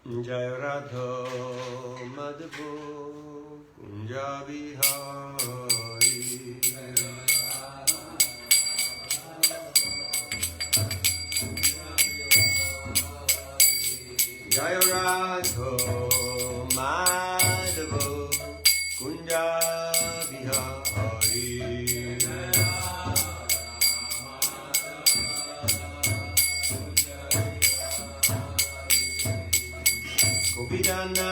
Jai Radha Madhavo Kunja Vihari Jai Radha Madhavo Kunja Vihari Gopidana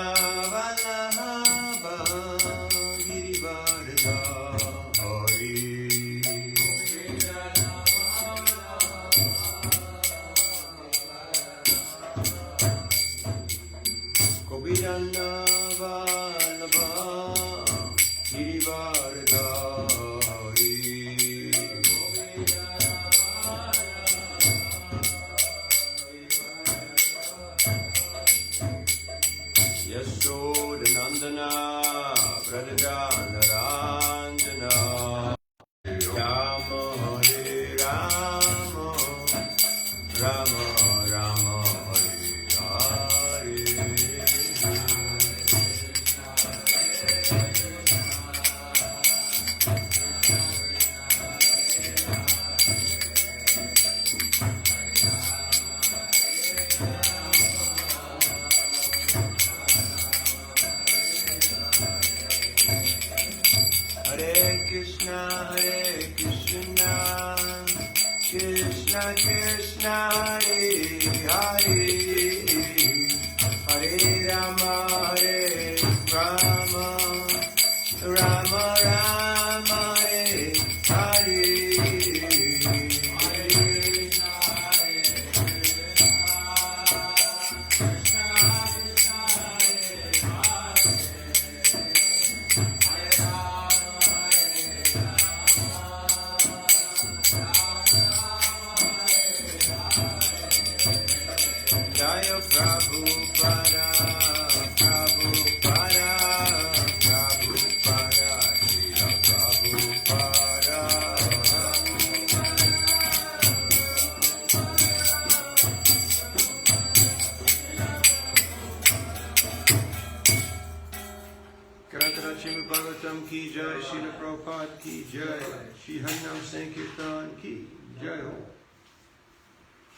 Vallabha Girivardha Hari Gopidana Vallabha Girivardha Hari Yashodanandana Pradajana Ranjana Rama Hare Rama Rama Rama Hare Hare Hare Krishna, Krishna Krishna, Hare Hare, Hare Rama, Rama Rama, Hare Hare. Jaya Prabhupada, Prabhupada, Prabhupada, Srila Prabhupada. Karantara Srimad Bhagavatam ki jai, Srila Prabhupada ki jai, Shri Harinam Sankirtan ki jai ho.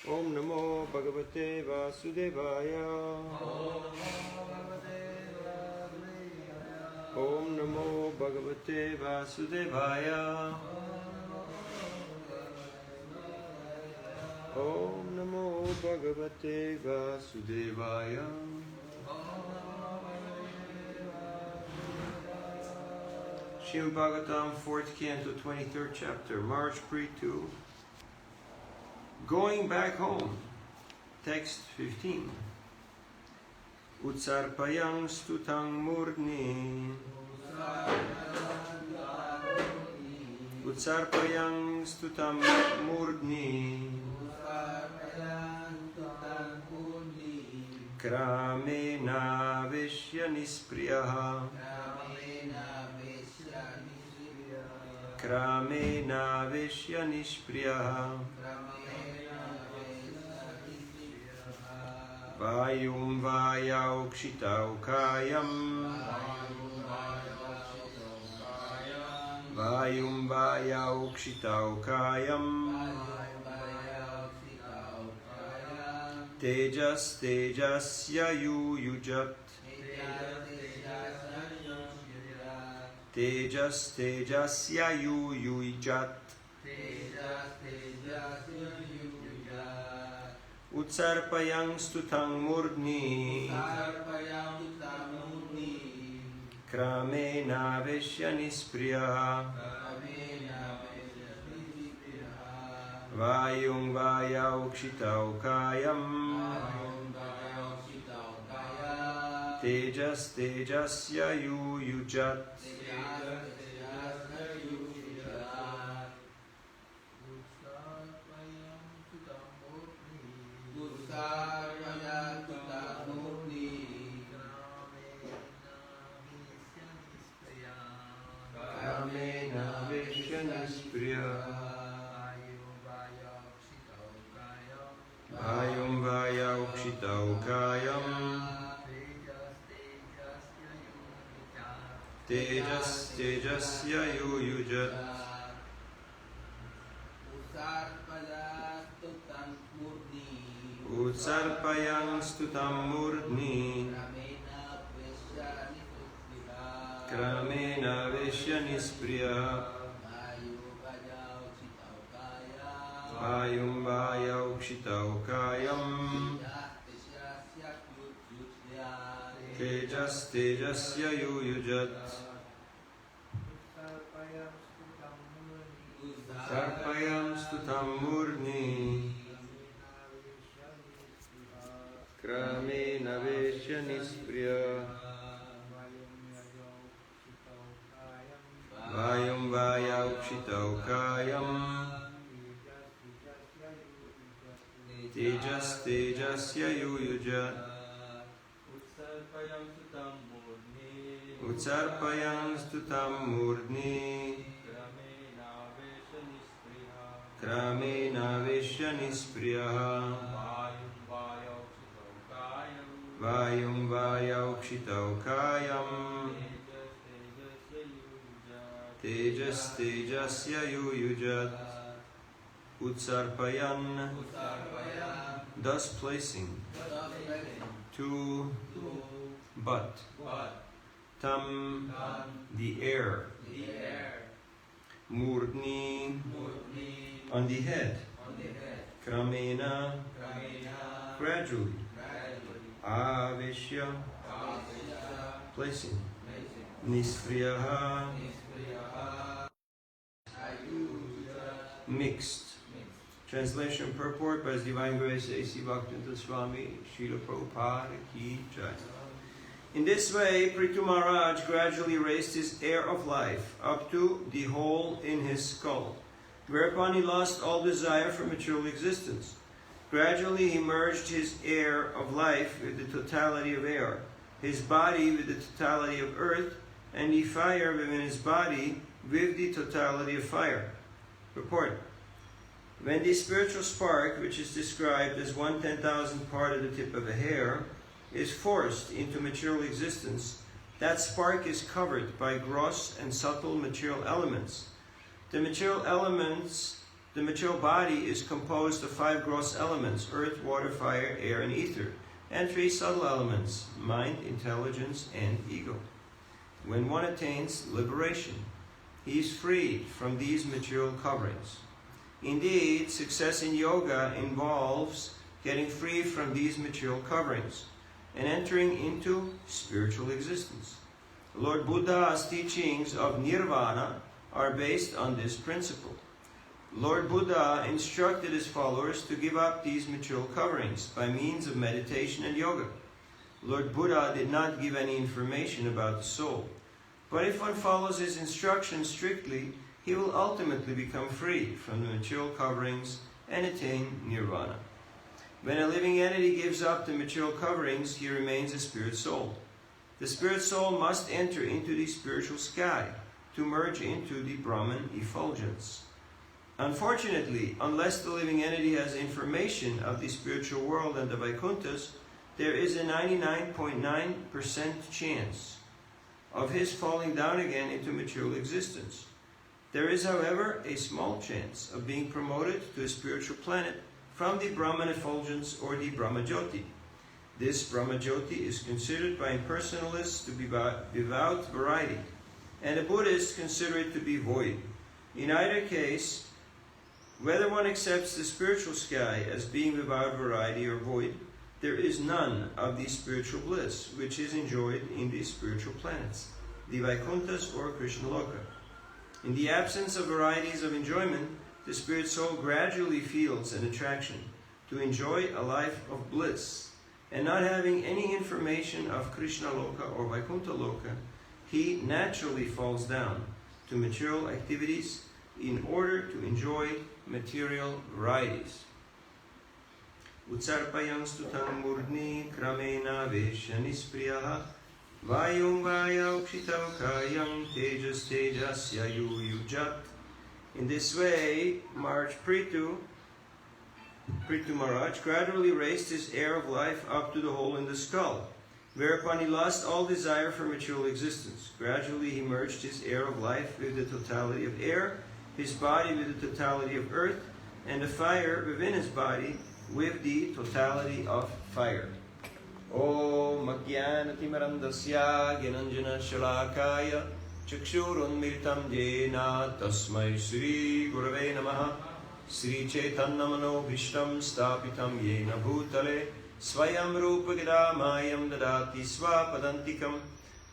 Om Namo Bhagavate Vasudevaya. Om Namo Bhagavate Vasudevaya. Om Namo Bhagavate Vasudevaya. Srimad Bhagavatam, 4th Canto, 23rd chapter, March Pre-2. Going back home, text 15. Utsarpayang stutang murni. Utsarpayang stutang murni. Kramena vishya nispriyaha. Kramena vishya nispriyaha. Vayum vayau kshitau kayam. Vayum vayau kshitau kayam. Tejas tejasya yujat. Tejas tejasya yujat. Utsarpayang stutang murni. Kramena vishya nispriyaha. Vayung vayau kshitau kayam. Tejas tejasya yujat. Kramena vishya nispriyaha. Vayum vayau kshitau kayam. Tejas tejasya yuyujat. Utsarpayang stutam murdni. Kramena veshya nispriya. Vayum vaya ukshitau kayam. Tejas tejasya yuyujat. Sarpayam stutam murni. Kramena veshya nispriya. Vayum vaya ukshitau kayam. Tejas tejasya yuyujat. Utsarpayam stutam murdni. Kramena veshya nispriya. Vayum vaya ukshitau kayam. Tejas tejasya yuyujat. Utsarpayan, thus placing, to, but, tam, the air, murdni, on the head, kramena, gradually, aveshya, placing, nispriyaha, mixed. Translation purport by His Divine Grace A.C. Bhaktivinoda Swami, Srila Prabhupada Ki Jai. In this way, Prithu Maharaj gradually raised his air of life up to the hole in his skull, whereupon he lost all desire for material existence. Gradually he merged his air of life with the totality of air, his body with the totality of earth, and the fire within his body with the totality of fire. Purport. When the spiritual spark, which is described as 1/10,000th part of the tip of a hair, is forced into material existence, that spark is covered by gross and subtle material elements. The material body is composed of 5 gross elements: earth, water, fire, air, and ether, and 3 subtle elements: mind, intelligence, and ego. When one attains liberation, he is freed from these material coverings. Indeed, success in yoga involves getting free from these material coverings and entering into spiritual existence. Lord Buddha's teachings of nirvana are based on this principle. Lord Buddha instructed his followers to give up these material coverings by means of meditation and yoga. Lord Buddha did not give any information about the soul, but if one follows his instructions strictly, he will ultimately become free from the material coverings and attain nirvana. When a living entity gives up the material coverings, he remains a spirit soul. The spirit soul must enter into the spiritual sky to merge into the Brahman effulgence. Unfortunately, unless the living entity has information of the spiritual world and the Vaikunthas, there is a 99.9% chance of his falling down again into material existence. There is, however, a small chance of being promoted to a spiritual planet from the Brahman effulgence or the Brahmajyoti. This Brahmajyoti is considered by impersonalists to be devout variety, and the Buddhists consider it to be void. In either case, whether one accepts the spiritual sky as being without variety or void, there is none of the spiritual bliss which is enjoyed in these spiritual planets, the Vaikunthas or Krishna Loka. In the absence of varieties of enjoyment, the spirit soul gradually feels an attraction to enjoy a life of bliss, and not having any information of Krishna Loka or Vaikuntha Loka, he naturally falls down to material activities in order to enjoy material varieties. Utsarpayam stutam murdni kramena veshya nispriyaha vayum vaya ukshitau kayam tejas tejasya yuyujat. In this way, Prithu Maharaj gradually raised his air of life up to the hole in the skull, whereupon he lost all desire for material existence. Gradually he merged his air of life with the totality of air, his body with the totality of earth, and the fire within his body with the totality of fire. Om Ajnanatimirandasya Gyananjana Shalakaya Chakshurunmilitam Jena Tasmai Shri Gurave Namaha Sri Chaitanyamano Bhishtam Stapitam Yena Bhutale Swayam Rupa Gadamayam Dadati Swapadantikam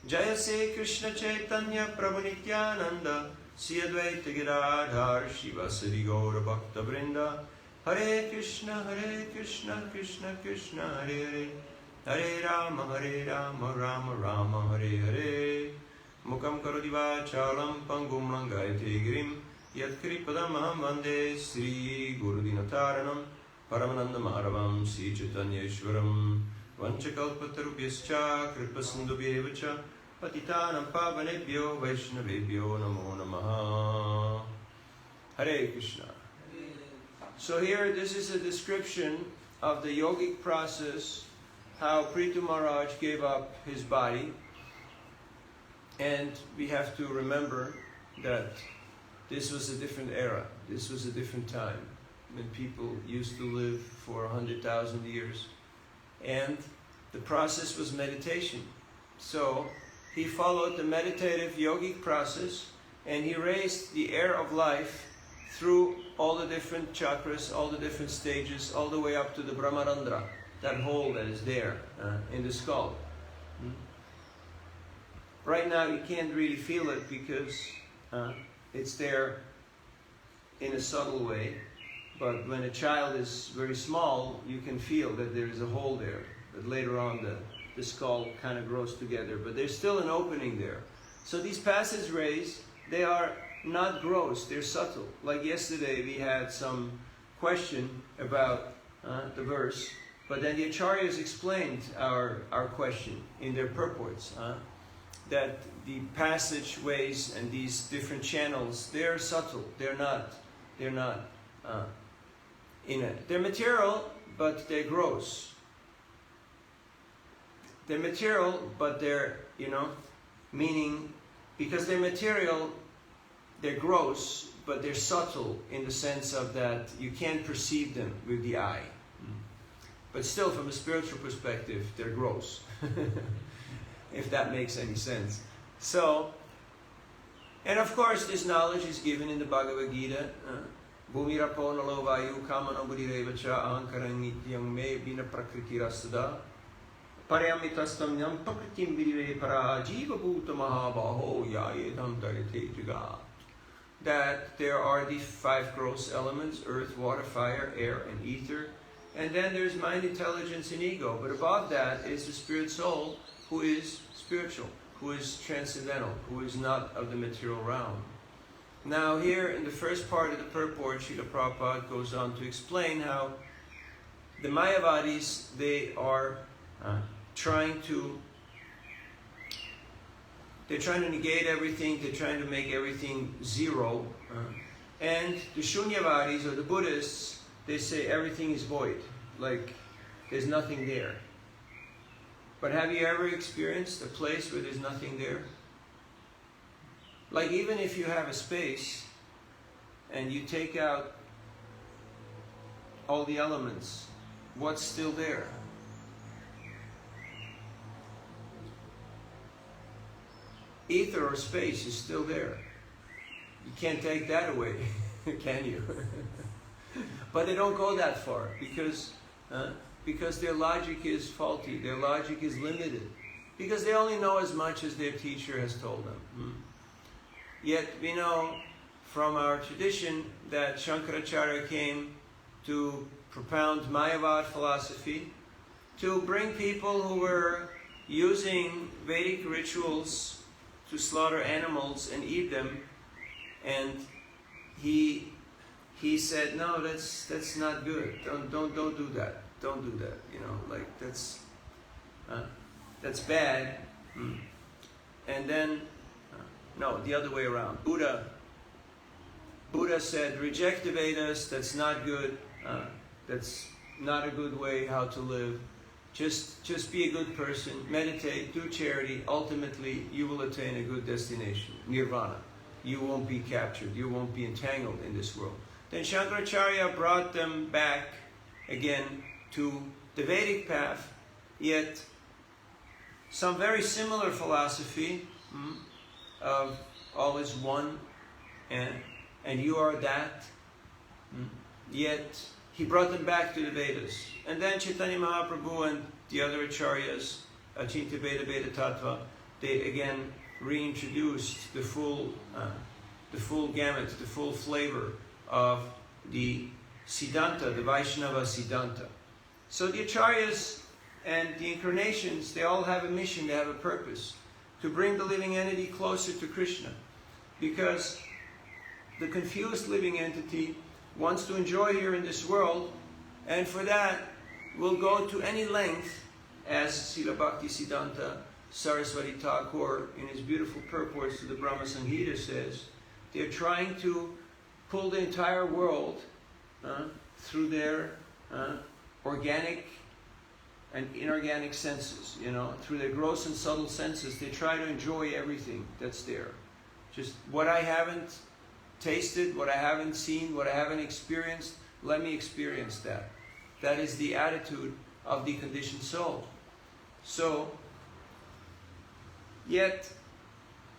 Jaya Se Krishna Chaitanya Prabhu Nityananda Sri Advaita Giradhar Shivasari Gaura Bhakta Vrinda Hare Krishna Krishna Krishna Hare Hare Hare Rama Rama Rama Hare Hare Mukam Karoti Vachalam Pangum Langayate Girim Yatkripadam Aham Vande Sri Gurudinataranam Paramananda Maharavam Sri Chaitanyeshwaram Vanchakalpatarubhyascha Kripasindubhyevacha Patitanam Pavanebhyo Vaishnavebhyo Namo Namaha. Hare Krishna. So here this is a description of the yogic process, how Prithu Maharaj gave up his body. And we have to remember that this was a different era, this was a different time, when people used to live for 100,000 years. And the process was meditation. So he followed the meditative yogic process, and he raised the air of life through all the different chakras, all the different stages, all the way up to the Brahmarandra, that hole that is there in the skull. Right now you can't really feel it because it's there in a subtle way, but when a child is very small, you can feel that there is a hole there, that later on the skull kind of grows together, but there's still an opening there. So these passage rays, they are not gross, they're subtle. Like yesterday we had some question about the verse, but then the acharyas explained our question in their purports, that the passageways and these different channels, they're subtle, they're not in it. They're material, but they're gross. They're material, but they're, meaning, because they're material, they're gross, but they're subtle in the sense of that you can't perceive them with the eye. But still, from a spiritual perspective, they're gross. If that makes any sense. So, and of course, this knowledge is given in the Bhagavad Gita. Bhumirapo nalo vayu kamana buddhirevacha ahankarang nityam me bina prakritirastada paryamitastam nyam prakritim vidire para jiva bhuta mahabaho yayedam darite jagat. That there are these 5 gross elements: earth, water, fire, air, and ether. And then there's mind, intelligence, and ego. But above that is the spirit soul, who is spiritual, who is transcendental, who is not of the material realm. Now here in the first part of the purport, Srila Prabhupada goes on to explain how the Mayavadis, they are trying to negate everything, they're trying to make everything zero. And the Shunyavadis, or the Buddhists, they say everything is void, like there's nothing there. But have you ever experienced a place where there's nothing there? Like even if you have a space and you take out all the elements, what's still there? Ether or space is still there. You can't take that away, can you? But they don't go that far because their logic is faulty, their logic is limited, because they only know as much as their teacher has told them. Yet we know from our tradition that Shankaracharya came to propound Mayavad philosophy, to bring people who were using Vedic rituals to slaughter animals and eat them, and he said, no, that's not good. Don't do that. Don't do that. Like that's bad. And then no, the other way around. Buddha said, reject the Vedas. That's not good. That's not a good way how to live. Just be a good person, meditate, do charity. Ultimately, you will attain a good destination, nirvana. You won't be captured. You won't be entangled in this world. Then Shankaracharya brought them back again to the Vedic path, yet some very similar philosophy of all is one and you are that. Yet he brought them back to the Vedas. And then Chaitanya Mahaprabhu and the other acharyas, Achintya Veda Veda Tattva, they again reintroduced the full gamut, the full flavor of the Siddhanta, the Vaishnava Siddhanta. So the acharyas and the incarnations, they all have a mission, they have a purpose, to bring the living entity closer to Krishna. Because the confused living entity wants to enjoy here in this world, and for that will go to any length, as Srila Bhakti Siddhanta Saraswati Thakur in his beautiful purports to the Brahma Samhita says, they're trying to pull the entire world through their organic and inorganic senses, through their gross and subtle senses. They try to enjoy everything that's there. Just what I haven't tasted, what I haven't seen, what I haven't experienced, let me experience that. That is the attitude of the conditioned soul. So, yet,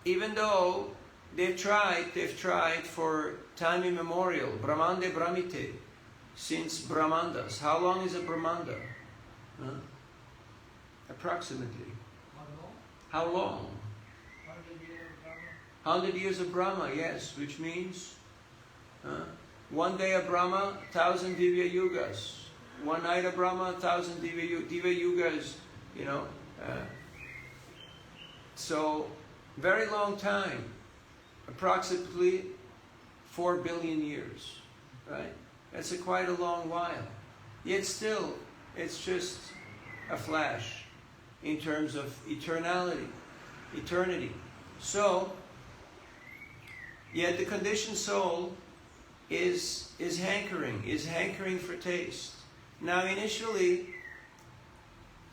even though they've tried for time immemorial, Brahmande Brahmite, since Brahmandas. How long is a Brahmanda? Approximately. How long? 100 years of Brahma, yes, which means one day of Brahma, 1,000 Divya Yugas. One night of Brahma, 1,000 Divya Yugas, So, very long time, approximately 4 billion years, right? That's quite a long while. Yet still, it's just a flash in terms of eternity. So, yet the conditioned soul is hankering for taste. Now initially,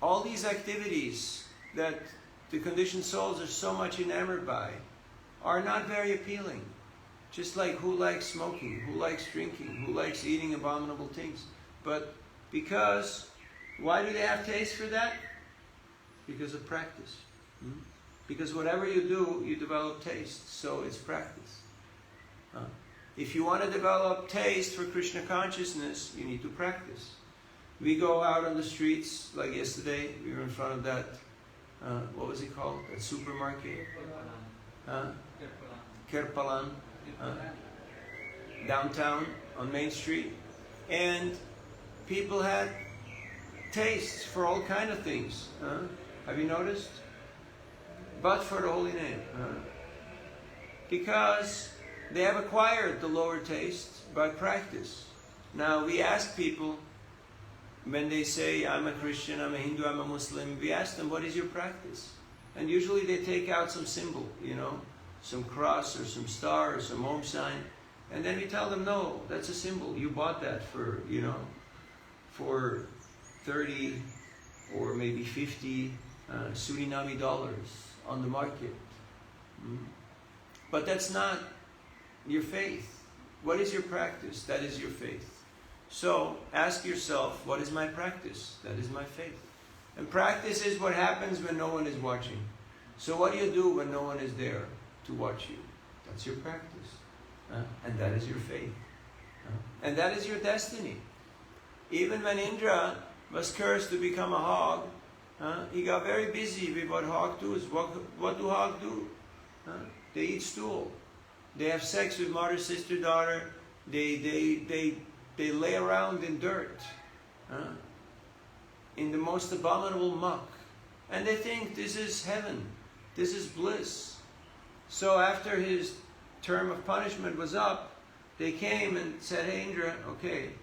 all these activities that the conditioned souls are so much enamored by are not very appealing. Just like who likes smoking, who likes drinking, who likes eating abominable things. But why do they have taste for that? Because of practice. Because whatever you do, you develop taste. So it's practice. If you want to develop taste for Krishna consciousness, you need to practice. We go out on the streets, like yesterday, we were in front of that, what was it called? That supermarket? Kirpalan. Downtown on Main Street. And people had tastes for all kinds of things. Have you noticed? But for the holy name. Because they have acquired the lower taste by practice. Now we ask people, when they say, I'm a Christian, I'm a Hindu, I'm a Muslim, we ask them, what is your practice? And usually they take out some symbol, some cross or some star or some Om sign. And then we tell them, no, that's a symbol. You bought that for 30 or maybe 50 Suriname dollars on the market. But that's not your faith. What is your practice? That is your faith. So ask yourself, what is my practice? That is my faith. And practice is what happens when no one is watching. So what do you do when no one is there to watch you? That's your practice. And that is your faith. And that is your destiny. Even when Indra was cursed to become a hog, he got very busy with what hog does. What do hog do? They eat stool. They have sex with mother, sister, daughter. They lay around in dirt, in the most abominable muck. And they think this is heaven. This is bliss. So after his term of punishment was up, they came and said, hey Indra, okay,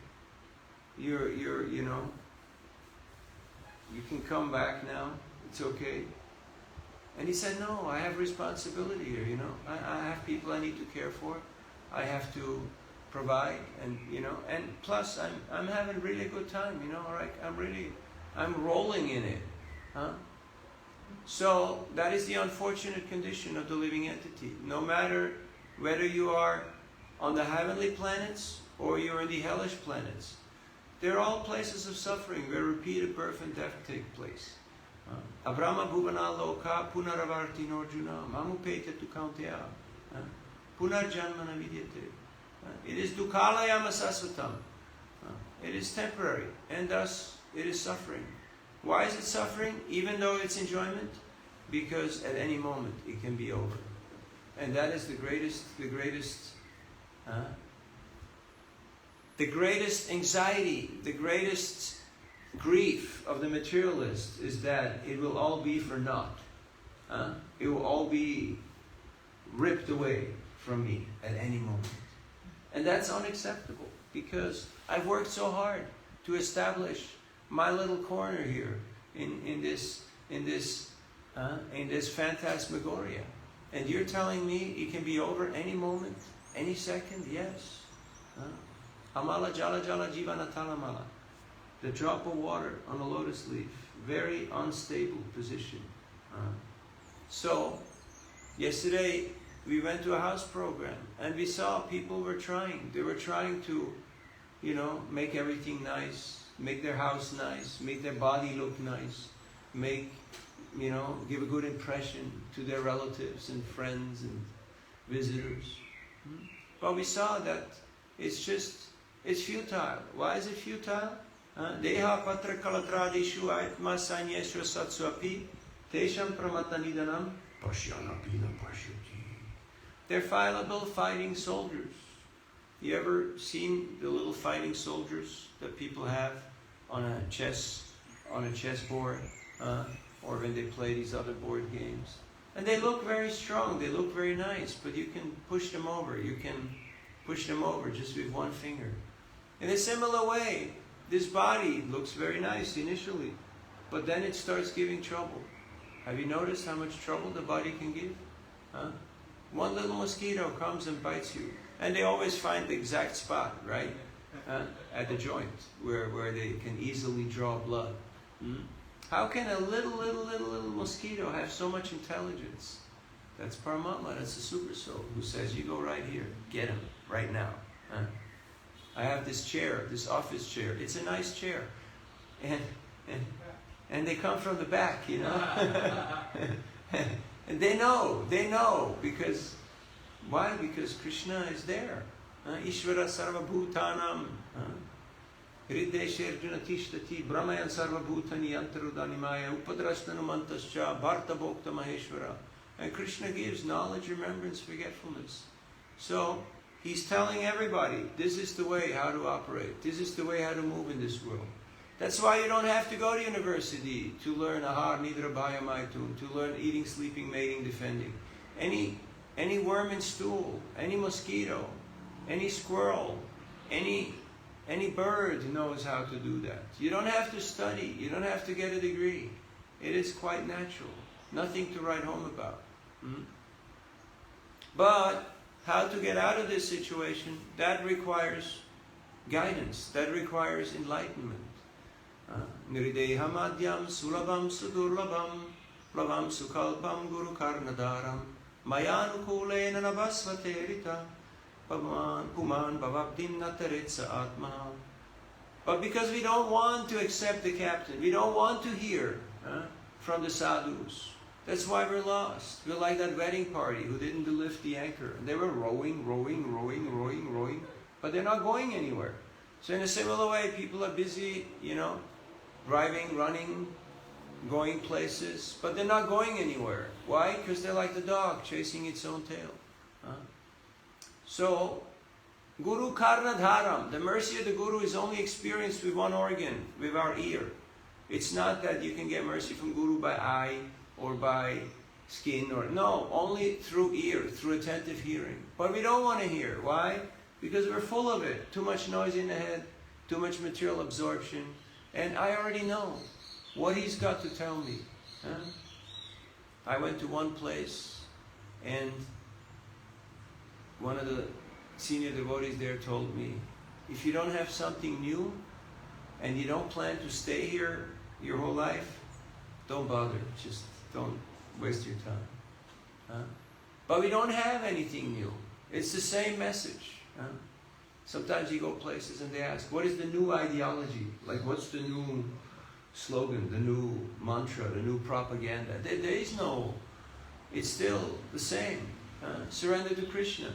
you can come back now. It's okay. And he said, no, I have responsibility here, I have people I need to care for. I have to provide, and plus I'm having really a good time, all right? I'm rolling in it. Huh? So that is the unfortunate condition of the living entity. No matter whether you are on the heavenly planets or you're in the hellish planets, they're all places of suffering where repeated birth and death take place. Abrahma bhuvana loka punaravarti norjuna mamupete tu kaunteya punarjanmana vidyate. It is dukhalayam asasvatam. It is temporary, and thus it is suffering. Why is it suffering? Even though it's enjoyment? Because at any moment it can be over. And that is the greatest anxiety, the greatest grief of the materialist is that it will all be for naught. It will all be ripped away from me at any moment. And that's unacceptable, because I've worked so hard to establish my little corner here in this phantasmagoria. And you're telling me it can be over any moment, any second? Yes. Amala jala jala jivana talamala. The drop of water on a lotus leaf. Very unstable position. So, yesterday we went to a house program and we saw people were trying. They were trying to, make everything nice, make their house nice, make their body look nice, give a good impression to their relatives and friends and visitors. But we saw that it's futile. Why is it futile? Deha patra kalatradishu aitma sanyeshu satsuapi tesham pramatanidanam pasyanapina pashyati. They're fallible fighting soldiers. You ever seen the little fighting soldiers that people have on a chessboard, or when they play these other board games? And they look very strong, they look very nice, but you can push them over. You can push them over just with one finger. In a similar way, this body looks very nice initially, but then it starts giving trouble. Have you noticed how much trouble the body can give? One little mosquito comes and bites you. And they always find the exact spot, right? At the joint, where they can easily draw blood. How can a little mosquito have so much intelligence? That's Paramatma, that's the Super Soul, who says, you go right here, get him, right now. I have this chair, this office chair. It's a nice chair. And they come from the back, And they know, because, why? Because Krishna is there. Ishvara sarva bhutanam. Hrideshe arjuna tishtati brahmayan sarva bhutani antarudanimaya upadrashtanumantascha bharta bhokta maheshvara. And Krishna gives knowledge, remembrance, forgetfulness. So, he's telling everybody, this is the way how to operate. This is the way how to move in this world. That's why you don't have to go to university to learn ahar, nidra, bhaya, maitun, to learn eating, sleeping, mating, defending. Any worm in stool, any mosquito, any squirrel, any bird knows how to do that. You don't have to study. You don't have to get a degree. It is quite natural. Nothing to write home about. But how to get out of this situation, that requires guidance. That requires enlightenment. Nirideha madhyam sulabam sudurlabam plavam sukalpam guru karnadaram mayanukulena navasvaterita puman bhavabdim nataretsa atma. But because we don't want to accept the captain, we don't want to hear from the sadhus. That's why we're lost. We're like that wedding party who didn't lift the anchor. They were rowing, but they're not going anywhere. So in a similar way, people are busy, driving, running, going places, but they're not going anywhere. Why? Because they're like the dog chasing its own tail. So, Guru Karnadharam, the mercy of the Guru is only experienced with one organ, with our ear. It's not that you can get mercy from Guru by eye or by skin, no, only through ear, through attentive hearing. But we don't want to hear. Why? Because we're full of it. Too much noise in the head, too much material absorption. And I already know what he's got to tell me. I went to one place and one of the senior devotees there told me, if you don't have something new and you don't plan to stay here your whole life, don't bother. Just don't waste your time. Huh? But we don't have anything new. It's the same message. Huh? Sometimes you go places and they ask, what is the new ideology? Like, what's the new slogan, the new mantra, the new propaganda? There is no, it's still the same. Surrender to Krishna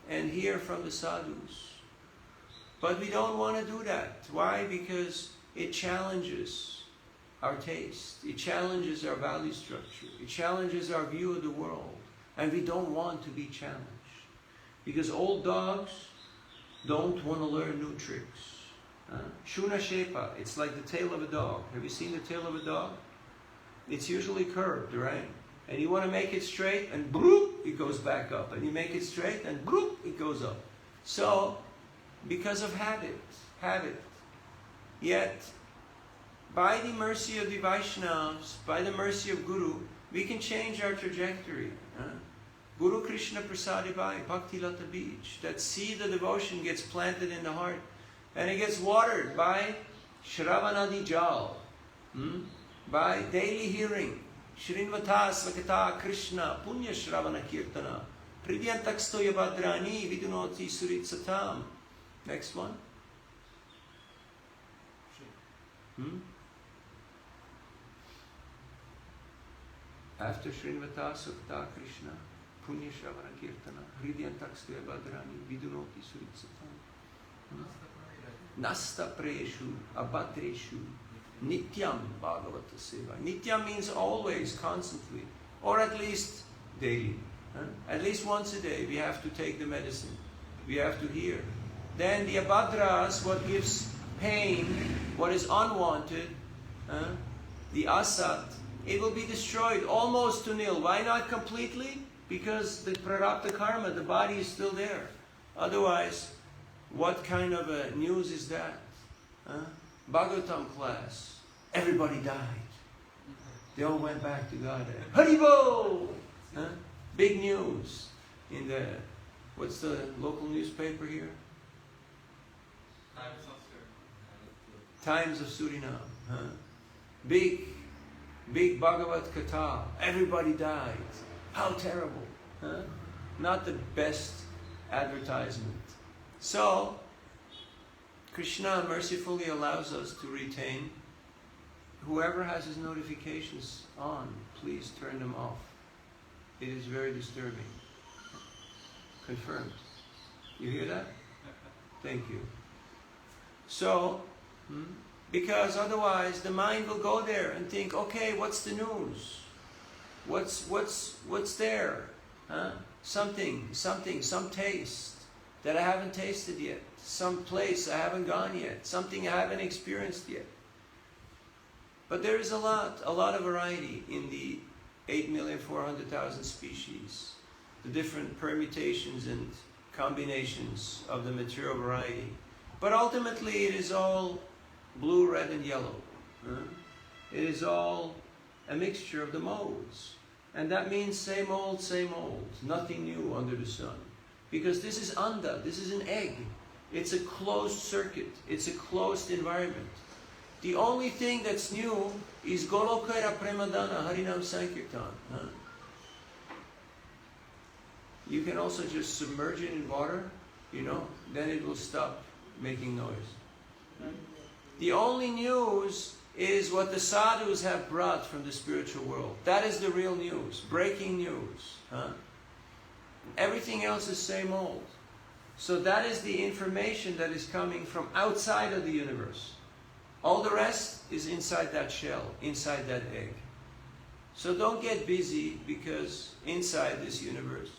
and hear from the sadhus. But we don't want to do that. Why? Because it challenges our taste. It challenges our value structure. It challenges our view of the world. And we don't want to be challenged. Because old dogs don't want to learn new tricks. Shuna Shepa, it's like the tail of a dog. Have you seen the tail of a dog? It's usually curved, right? And you want to make it straight, and bloop, it goes back up. And you make it straight, and bloop, it goes up. So, because of habit. Yet, by the mercy of the Vaishnavas, by the mercy of Guru, we can change our trajectory. Guru Krishna Prasadibai, Bhakti Lata Beach. That seed of devotion gets planted in the heart. And it gets watered by Shravanadi Jal. By daily hearing. Shrinvata Svakata Krishna Punya Shravana Kirtana. Pridyantakstoya Badrani Vidunoti Surit Satam. Next one. After Shrinvata Svakata Krishna Punya Shravana Kirtana, Hridyantakstoya Badrani, Vidunoti Suritsatam. Nasta Preshu, Abhatreshu, Nityam Bhagavata Seva. Nityam means always, constantly, or at least daily. At least once a day we have to take the medicine. We have to hear. Then the Abhadras, what gives pain, what is unwanted, the Asat, it will be destroyed almost to nil. Why not completely? Because the prarabdha karma, the body is still there. Otherwise, what kind of a news is that? Bhagavatam class, everybody died. They all went back to God. Haribo! Big news in the, what's the local newspaper here? Times of Surinam. Big Bhagavat Katha. Everybody died. How terrible. Not the best advertisement. So, Krishna mercifully allows us to retain. Whoever has his notifications on, please turn them off. It is very disturbing. Confirmed. You hear that? Thank you. So, because otherwise the mind will go there and think, okay, what's the news? What's there? Something, some taste that I haven't tasted yet. Some place I haven't gone yet. Something I haven't experienced yet. But there is a lot of variety in the 8,400,000 species. The different permutations and combinations of the material variety. But ultimately it is all blue, red and yellow. It is all a mixture of the modes. And that means same old, nothing new under the sun. Because this is anda, this is an egg. It's a closed circuit, it's a closed environment. The only thing that's new is Golokara Premadana Harinam Sankirtan. You can also just submerge it in water, then it will stop making noise. The only news is what the sadhus have brought from the spiritual world. That is the real news, breaking news. Everything else is same old. So that is the information that is coming from outside of the universe. All the rest is inside that shell, inside that egg. So don't get busy because inside this universe,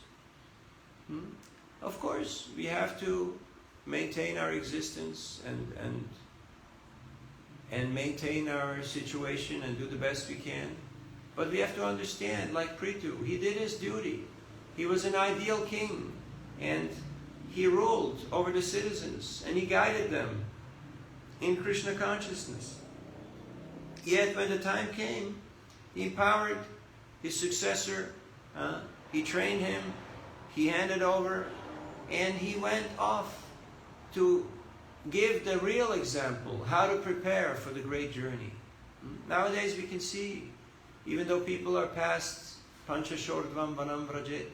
of course, we have to maintain our existence and maintain our situation and do the best we can. But we have to understand, like Prithu, he did his duty. He was an ideal king and he ruled over the citizens and he guided them in Krishna consciousness. Yet when the time came, he empowered his successor, he trained him, he handed over, and he went off to give the real example, how to prepare for the great journey. Nowadays we can see, even though people are past Pancha Shordvam Vanam Vrajet,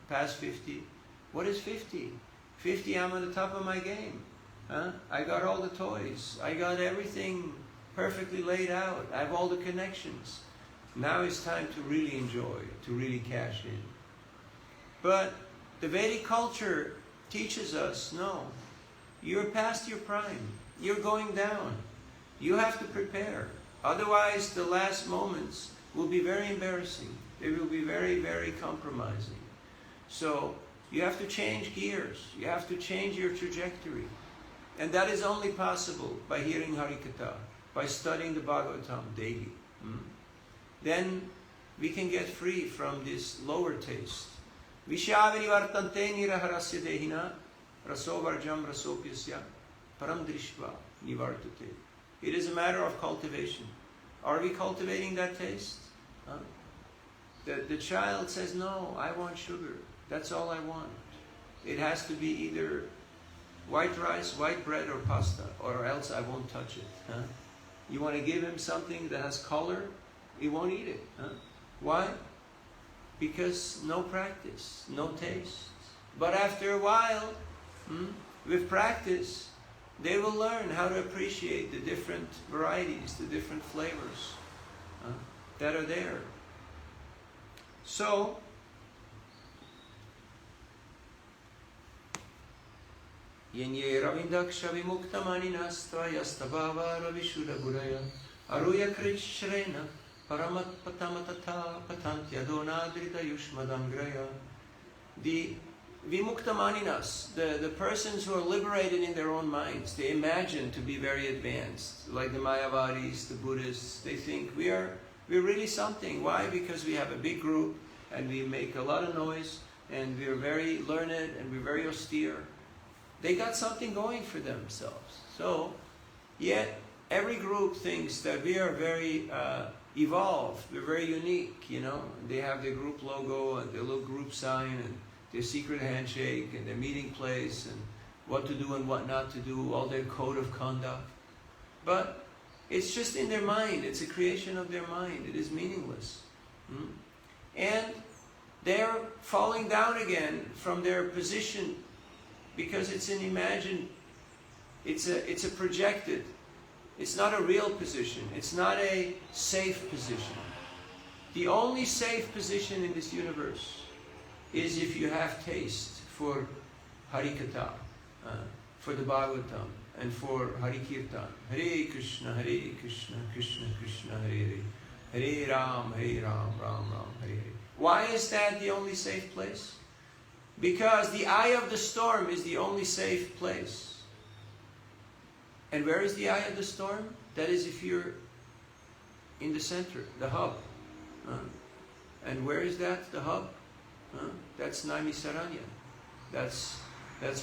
past 50. What is 50? 50, I'm on the top of my game. I got all the toys. I got everything perfectly laid out. I have all the connections. Now it's time to really enjoy, to really cash in. But the Vedic culture teaches us, no, you're past your prime. You're going down. You have to prepare. Otherwise, the last moments will be very embarrassing. They will be very, very compromising. So, you have to change gears. You have to change your trajectory. And that is only possible by hearing Harikatha, by studying the Bhagavatam daily. Then we can get free from this lower taste. Vishyavari-vartante niraharasya dehina rasovarjam rasopyasya param drishva nivartate. It is a matter of cultivation. Are we cultivating that taste? The child says, no, I want sugar. That's all I want. It has to be either white rice, white bread, or pasta, or else I won't touch it. You want to give him something that has color, he won't eat it. Why? Because no practice, no taste. But after a while, with practice, they will learn how to appreciate the different varieties, the different flavors that are there. So, Yenye ravindaksha vimuktamaninas tvayastabhava ravishuddha buraya aruya krishrena paramat patamatata patantyadonadrita yushmadam graya. The vimuktamaninas, the persons who are liberated in their own minds, they imagine to be very advanced, like the Mayavadis, the Buddhists. They think we're really something. Why? Because we have a big group and we make a lot of noise and we're very learned and we're very austere. They got something going for themselves. So, yet every group thinks that we are very evolved, we're very unique, you know. They have their group logo and their little group sign and their secret handshake and their meeting place and what to do and what not to do, all their code of conduct. But it's just in their mind. It's a creation of their mind. It is meaningless. And they're falling down again from their position because it's an imagined, it's a projected, it's not a real position. It's not a safe position. The only safe position in this universe is if you have taste for Harikatha, for the Bhagavatam, and for Harikirtan. Hare Krishna, Krishna Krishna, Hare Hare. Hare Ram, Ram Ram, Hare Hare. Why is that the only safe place? Because the eye of the storm is the only safe place. And where is the eye of the storm? That is if you're in the center, the hub. And where is that, the hub? That's Naimisaranya. That's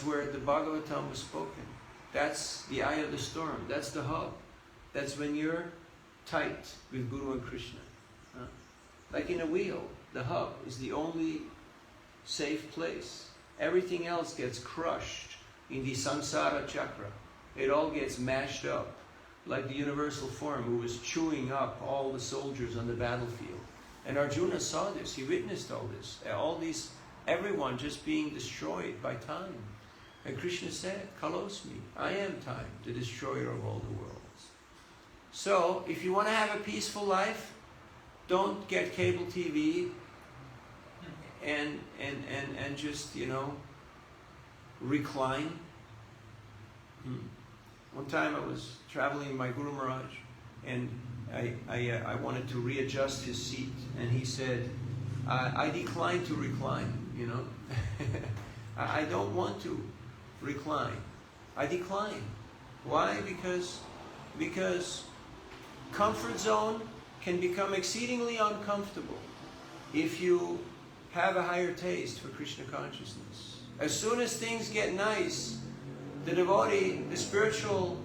where the Bhagavatam was spoken. That's the eye of the storm. That's the hub. That's when you're tight with Guru and Krishna. Like in a wheel, the hub is the only safe place. Everything else gets crushed in the samsara chakra. It all gets mashed up, like the universal form who was chewing up all the soldiers on the battlefield. And Arjuna saw this, he witnessed all this, everyone just being destroyed by time. And Krishna said, Kalosmi, I am time, the destroyer of all the worlds. So, if you want to have a peaceful life, don't get cable TV and just, you know, recline. One time I was traveling with my Guru Maharaj, and I wanted to readjust his seat, and he said, I decline to recline, you know. I don't want to recline. I decline. Why? Because comfort zone can become exceedingly uncomfortable if you have a higher taste for Krishna consciousness. As soon as things get nice, the devotee, the spiritual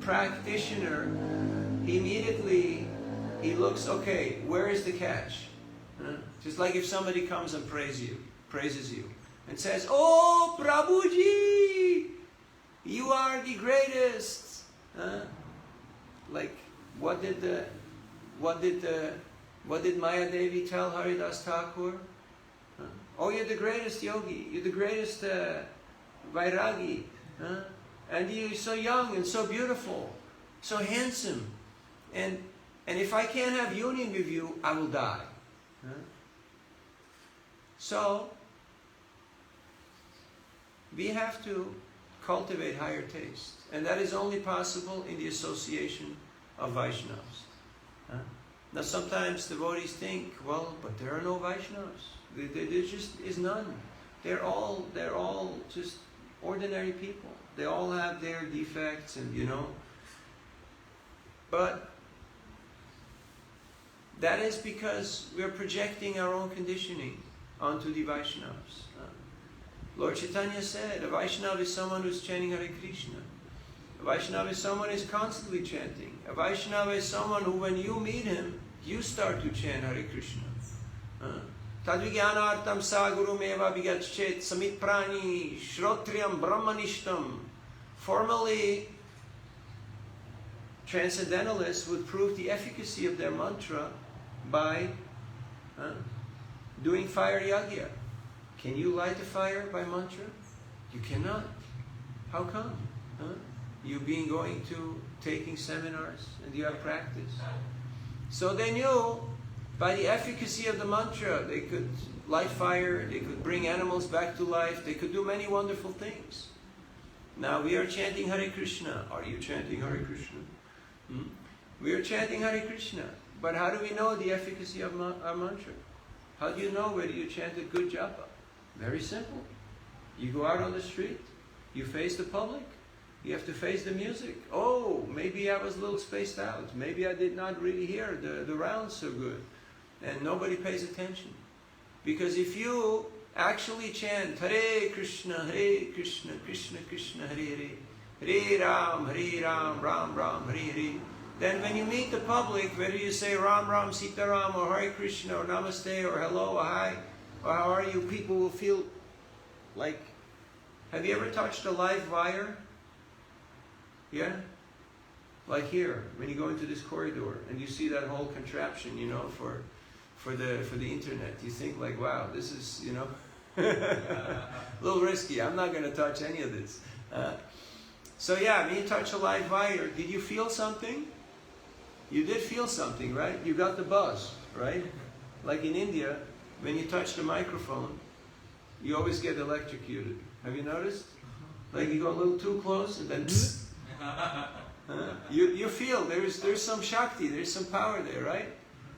practitioner, immediately he looks, okay, where is the catch? Just like if somebody comes and praises you, and says, oh, Prabhuji, you are the greatest. Like what did Maya Devi tell Haridas Thakur? Oh, you're the greatest yogi. You're the greatest Vairagi. And you're so young and so beautiful, so handsome. And if I can't have union with you, I will die. So, we have to cultivate higher taste. And that is only possible in the association of Vaishnavas. Now sometimes devotees think, well, but there are no Vaishnavas. There just is none. They're all just ordinary people. They all have their defects and, But that is because we're projecting our own conditioning onto the Vaishnavas. Lord Chaitanya said, a Vaishnava is someone who's chanting Hare Krishna. A Vaishnava is someone who is constantly chanting. A Vaishnava is someone who, when you meet him, you start to chant Hare Krishna. Tadvigyanartam sa guru meva vigachet samit prani shrotriyam brahmanishtam. Formally, transcendentalists would prove the efficacy of their mantra by doing fire yagya. Can you light a fire by mantra? You cannot. How come? You've been going to taking seminars and you have practice. So they knew by the efficacy of the mantra they could light fire, they could bring animals back to life, they could do many wonderful things. Now we are chanting Hare Krishna. Are you chanting Hare Krishna? We are chanting Hare Krishna. But how do we know the efficacy of our mantra? How do you know whether you chanted good japa? Very simple. You go out on the street, you face the public, you have to face the music. Oh, maybe I was a little spaced out. Maybe I did not really hear the rounds so good. And nobody pays attention. Because if you actually chant Hare Krishna, Krishna Krishna, Hare Hare, Hare Ram, Ram Ram, Hare Hare, then when you meet the public, whether you say Ram Ram, Sita Ram, or Hare Krishna, or Namaste, or hello, or hi, or how are you, people will feel like, have you ever touched a live wire? Yeah? Like here, when you go into this corridor and you see that whole contraption, for the internet, you think like, wow, this is, a little risky. I'm not going to touch any of this. So yeah, when you touch a live wire, did you feel something? You did feel something, right? You got the buzz, right? Like in India, when you touch the microphone, you always get electrocuted. Have you noticed? Like you go a little too close and then you feel there's some Shakti, there's some power there, right?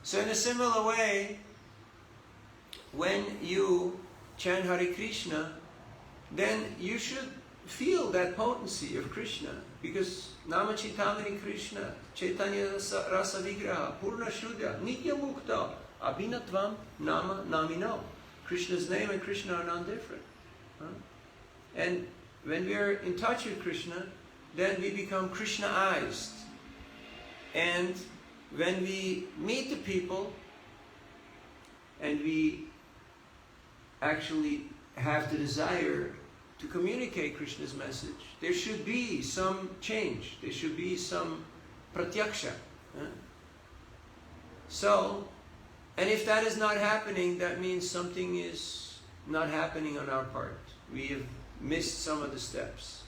So in a similar way, when you chant Hare Krishna, then you should feel that potency of Krishna. Because Nama Chitamani Krishna, Chaitanya Rasa Vigraha, Purna Shuddha, Nitya Mukta, Abhinatvam Nama Namino. Krishna's name and Krishna are non-different. And when we are in touch with Krishna, then we become Krishnaized. And when we meet the people and we actually have the desire to communicate Krishna's message, there should be some change. There should be some pratyaksha. So, and if that is not happening, that means something is not happening on our part. We have missed some of the steps.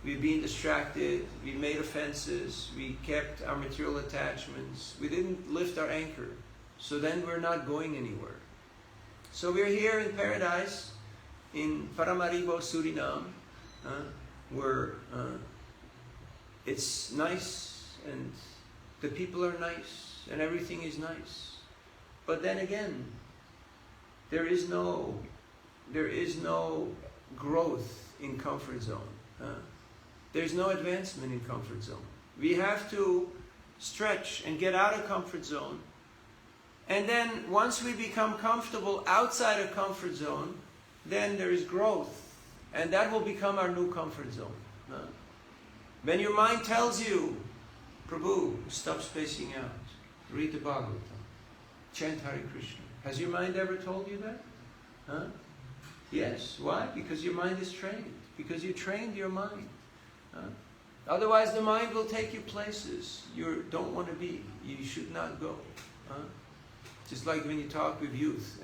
We've been distracted, we made offenses, we kept our material attachments, we didn't lift our anchor. So then we're not going anywhere. So we're here in paradise, in Paramaribo, Surinam, where it's nice and the people are nice and everything is nice. But then again, there is no growth in comfort zone. There's no advancement in comfort zone. We have to stretch and get out of comfort zone. And then once we become comfortable outside of comfort zone, then there is growth. And that will become our new comfort zone. When your mind tells you, Prabhu, stop spacing out, read the Bhagavatam, chant Hare Krishna. Has your mind ever told you that? Yes. Why? Because your mind is trained. Because you trained your mind. Otherwise the mind will take you places you don't want to be. You should not go. Just like when you talk with youth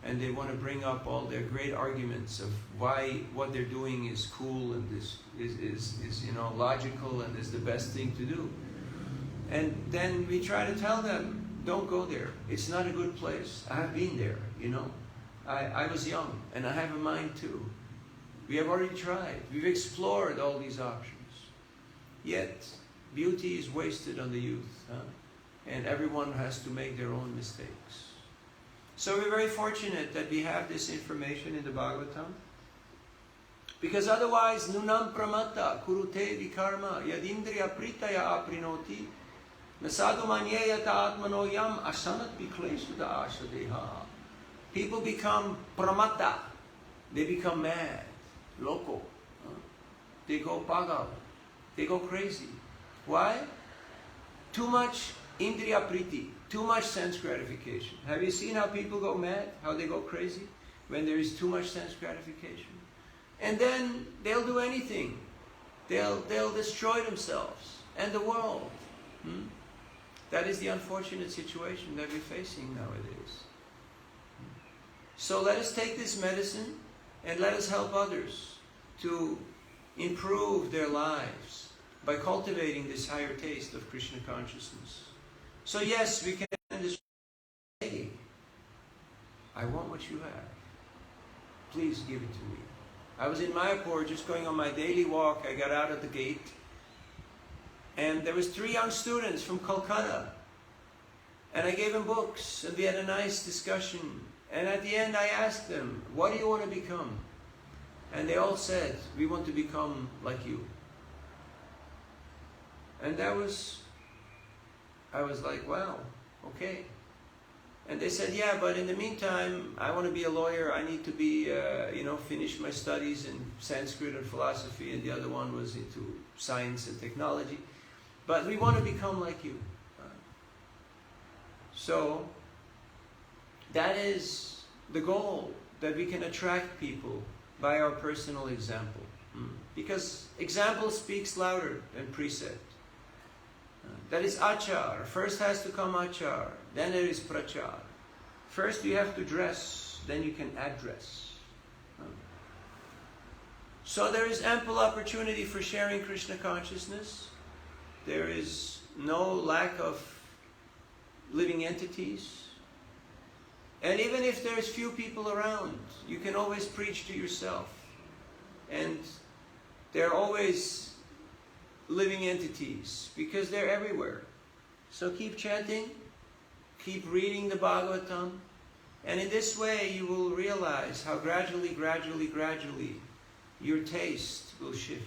and they want to bring up all their great arguments of why what they're doing is cool and is logical and is the best thing to do. And then we try to tell them, don't go there. It's not a good place. I have been there, I was young and I have a mind too. We have already tried. We've explored all these options. Yet, beauty is wasted on the youth. And everyone has to make their own mistakes. So we're very fortunate that we have this information in the Bhagavatam. Because otherwise, nunam pramata kurute vikarma yadindriya pritaya aprinoti nasadu manyayata atmano yam asanat viklesuda asadeha. People become pramata. They become mad, loco. They go pagal. They go crazy. Why? Too much indriya priti, too much sense gratification. Have you seen how people go mad? How they go crazy? When there is too much sense gratification. And then they'll do anything. They'll destroy themselves and the world. That is the unfortunate situation that we're facing nowadays. So let us take this medicine and let us help others to improve their lives by cultivating this higher taste of Krishna consciousness. So yes, we can say, I want what you have. Please give it to me. I was in Mayapur just going on my daily walk. I got out of the gate and there was 3 young students from Kolkata. And I gave them books and we had a nice discussion. And at the end I asked them, what do you want to become? And they all said, we want to become like you. And I was like, wow, okay. And they said, yeah, but in the meantime, I want to be a lawyer. I need to be, finish my studies in Sanskrit and philosophy. And the other one was into science and technology. But we want to become like you. So that is the goal, that we can attract people by our personal example. Because example speaks louder than precept. That is achar. First has to come achar. Then there is prachar. First you have to dress, then you can address. So there is ample opportunity for sharing Krishna consciousness. There is no lack of living entities. And even if there's few people around, you can always preach to yourself. And they're always living entities, because they're everywhere. So keep chanting, keep reading the Bhagavatam, and in this way you will realize how gradually your taste will shift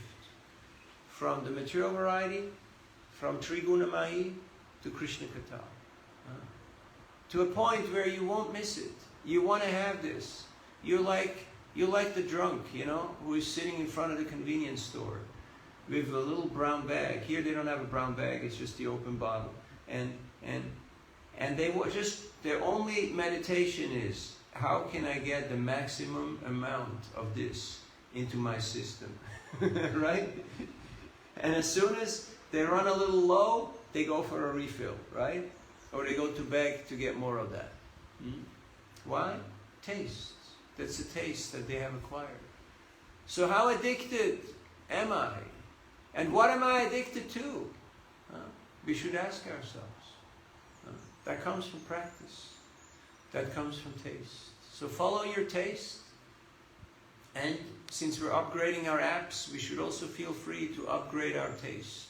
from the material variety, from Trigunamayi to Krishna Katha. To a point where you won't miss it. You want to have this. You're like the drunk, who is sitting in front of the convenience store with a little brown bag. Here they don't have a brown bag, it's just the open bottle. And they were their only meditation is, how can I get the maximum amount of this into my system? Right? And as soon as they run a little low, they go for a refill, right? Or they go to beg to get more of that. Why? Taste. That's the taste that they have acquired. So how addicted am I? And what am I addicted to? We should ask ourselves. That comes from practice. That comes from taste. So follow your taste. And since we're upgrading our apps, we should also feel free to upgrade our taste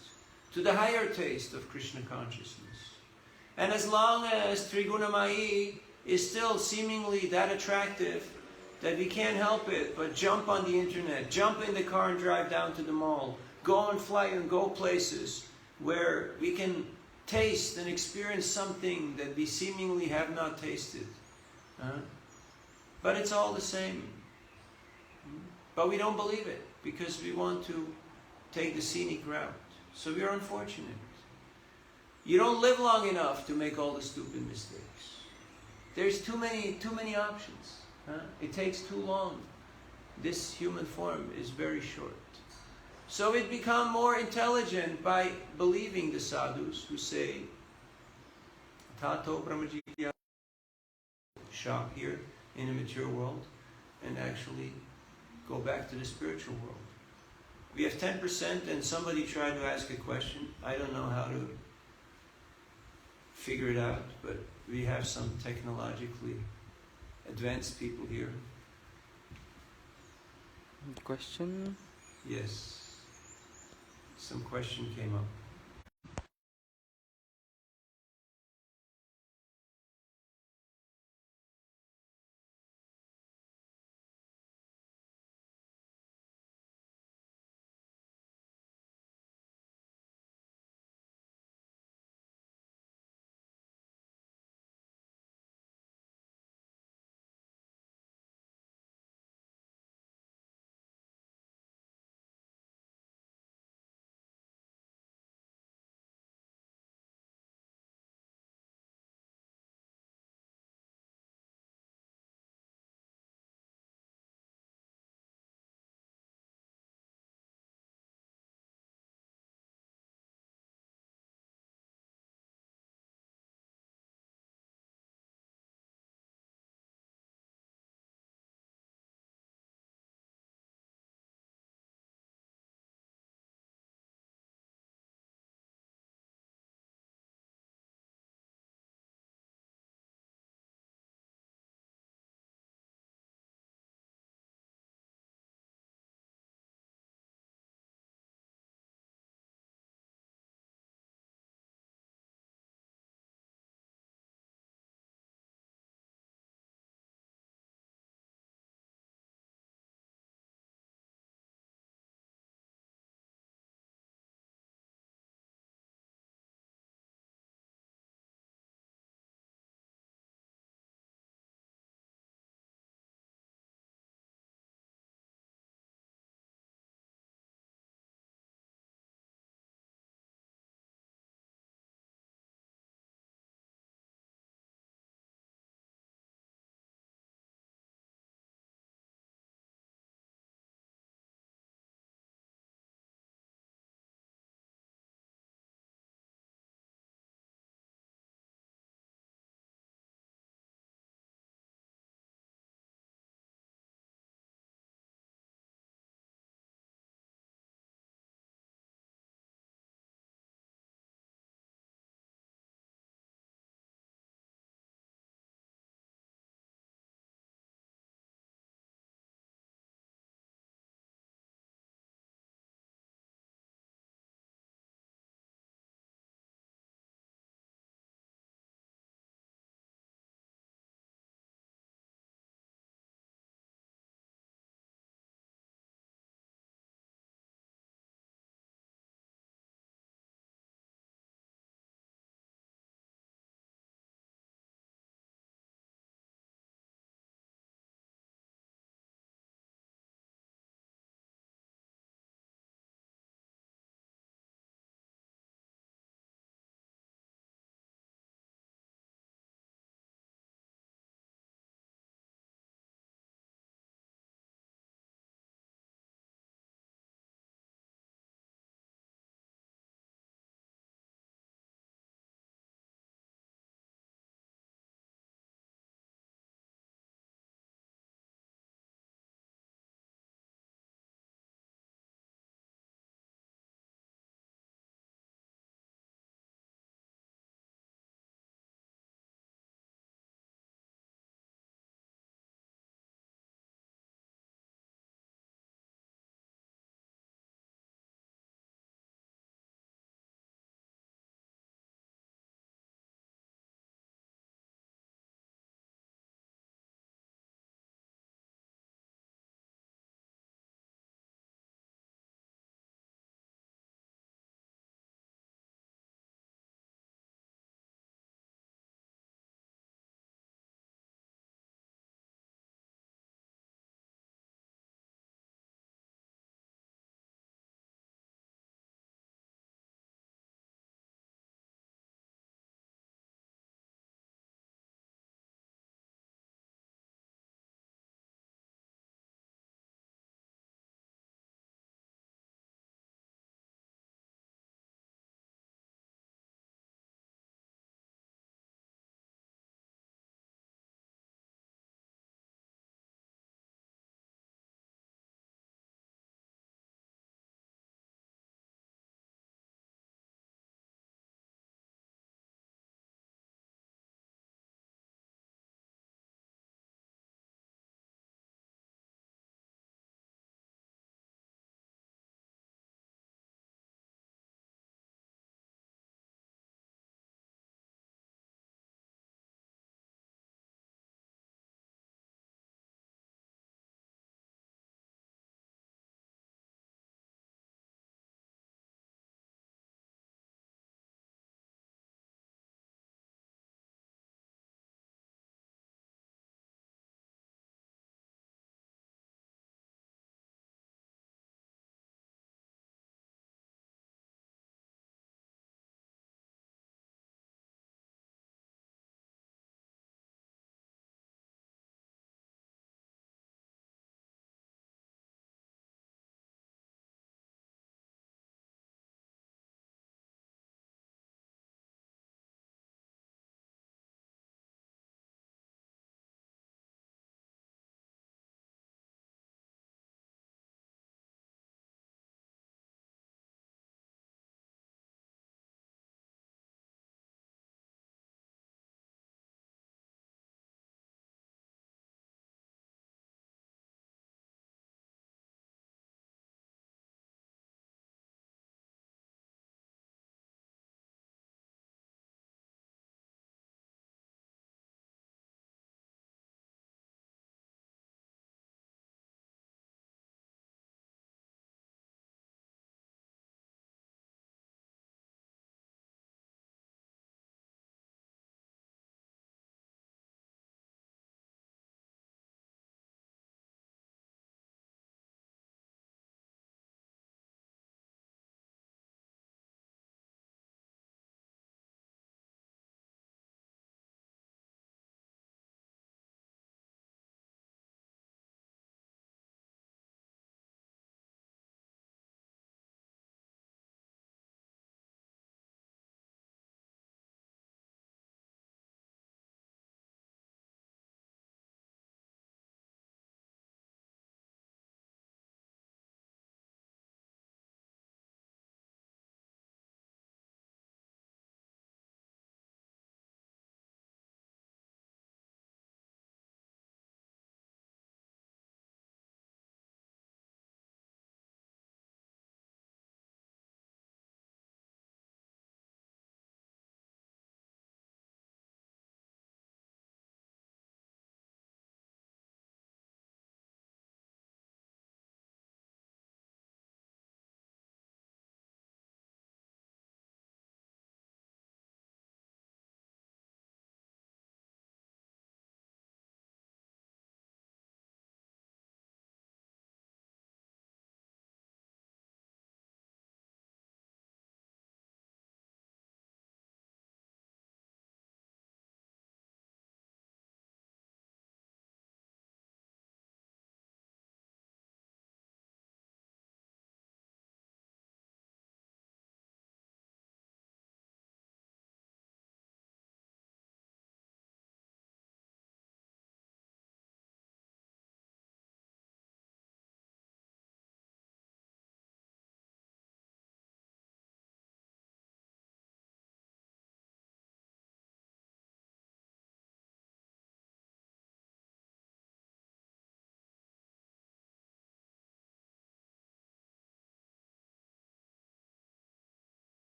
to the higher taste of Krishna consciousness. And as long as Trigunamayi is still seemingly that attractive that we can't help it but jump on the internet, jump in the car and drive down to the mall, go on flight and go places where we can taste and experience something that we seemingly have not tasted. But it's all the same. But we don't believe it because we want to take the scenic route. So we are unfortunate. You don't live long enough to make all the stupid mistakes. There's too many options. It takes too long. This human form is very short. So it become more intelligent by believing the sadhus who say, Tato Brahmajitya, shop here in the material world and actually go back to the spiritual world. We have 10% and somebody tried to ask a question. I don't know how to figure it out, but we have some technologically advanced people here. Question? Yes. Some question came up.